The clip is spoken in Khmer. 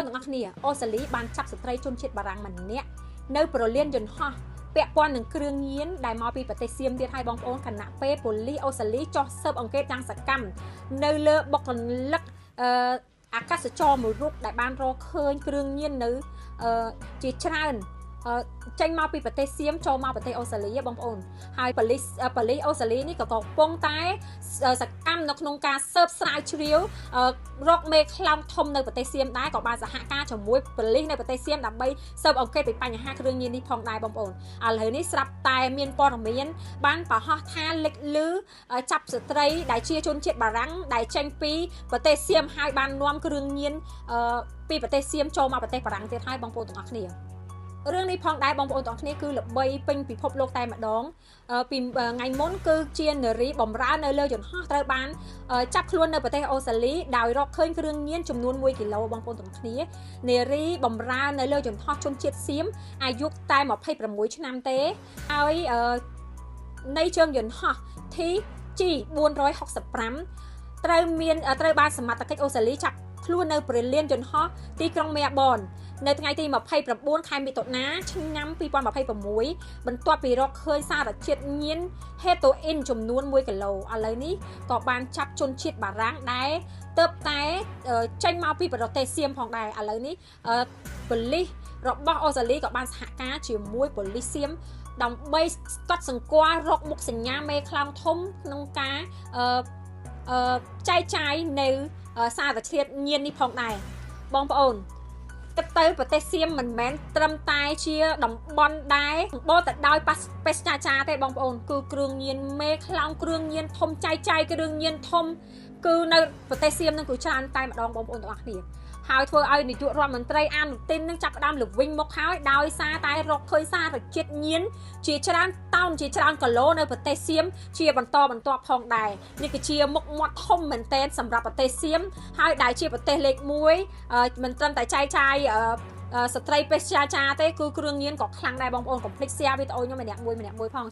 ទាំងអស់គ្នាអូស្ត្រាលីបានចាប់ស្ត្រីជនជាតិបារាំងម្នាក់នៅប្រលានយន្តហោះពាក់ព័ន្ធនឹងគ្រឿងញៀនដែលមកពីប្រទេសសៀមទៀតហើយបងប្អូនគណៈពេលប៉ូលីសអូស្ត្រាលីចោះស៊ើបអង្កេតយ៉ាងសកម្មនៅលើបុគ្គលិកអាកាសចរមួយរូបដែលបានរកឃើញគ្រឿងញៀននៅជាច្រើនចេញមកពីប្រទេសសៀមចូលមកប្រទេសអូស្ត្រាលីបងប្អូនហើយប៉ូលីសអូស្ត្រាលីនេះក៏កំពុងតែសកម្មនៅក្នុងការស៊ើបស្រាវជ្រាវរកមេខ្លោងធំនៅប្រទេសសៀមដែរក៏បានសហការជាមួយប៉ូលីសនៅប្រទេសសៀមដើម្បីស៊ើបអង្កេតពីបញ្ហាគ្រឿងញៀននេះផងដែរបងប្អូនឥឡូវនេះស្រាប់តែមានព័ត៌មានបានប្រហោះថាលេចលឺចាប់ស្ត្រីដែលជាជនជាតិបារាំងដែលចេញពីប្រទេសសៀមហើយបាននាំគ្រឿងញៀនពីប្រទេសសៀមចូលមកប្រទេសបារាំងទៀតហើយបងប្អូនទាំងអស់គ្នារឿងនេះផងដែរបងប្អូនទាំងគ្នាគឺល្បីពេញពិភពលោកតែម្ដងពីថ្ងៃមុនគឺជានារីបំរើនៅលើយន្តហោះត្រូវបានចាប់ខ្លួននៅប្រទេសអូស្ត្រាលីដោយរកឃើញគ្រឿងញៀនចំនួន1គីឡូបងប្អូនទាំងគ្នានារីបំរើនៅលើយន្តហោះជនជាតិសៀមអាយុតែ26ឆ្នាំទេហើយនៃជើងយន្តហោះ TG 465ត្រូវបានសមត្ថកិច្ចអូស្ត្រាលីចាប់ខ្លួននៅព្រលានយន្តហោះទីក្រុងមែលប៊ននៅថ្ងៃទី29ខែមិថុនាឆ្នាំ2026បន្ទាប់ពីរកឃើញសារជាតិញៀនហេតូអ៊ីនចំនួន1គីឡូឥឡូវនេះក៏បានចាប់ជនជាតិបារាំងដែរទើបតែចេញមកពីប្រទេសសៀមផងដែរឥឡូវនេះប៉ូលីសរបស់អូស្ត្រាលីក៏បានសហការជាមួយប៉ូលីសសៀមដើម្បីកត់សម្គាល់រកមុខសញ្ញាមេខ្លោងធំក្នុងការចែកចាយនៅសារធាតុញៀននេះផងដែរបងប្អូនគិតទៅប្រទេសសៀមមិនមែនត្រឹមតែជាតំបន់ដែរបូតទៅដោយបេសចាចាទេបងប្អូនគឺគ្រឿងញៀនមេខ្លោងគ្រឿងញៀនធំចែកចាយគ្រឿងញៀនធំគឺនៅប្រទេសសៀមនឹងគឺច្រើនតែម្ដងបងប្អូនទាំងអស់គ្នាហើយធ្វើឲ្យនាយករដ្ឋមន្ត្រីអានុទីននឹងចាប់ផ្ដើមល្វិញមកហើយដោយសារតែរកឃើញសារជាតិញៀនជាច្រើនតោនជាច្រើនគីឡូនៅប្រទេសសៀមជាបន្តបន្ទាប់ផងដែរនេះគឺជាមុខមាត់ធំមែនទែនសម្រាប់ប្រទេសសៀមហើយដែលជាប្រទេសលេខ1មិនត្រឹមតែចែកចាយស្ត្រីបេសចាចាទេគឺគ្រឿងញៀនក៏ខ្លាំងដែរបងប្អូនកុំភ្លេច share វីដេអូខ្ញុំម្នាក់មួយផង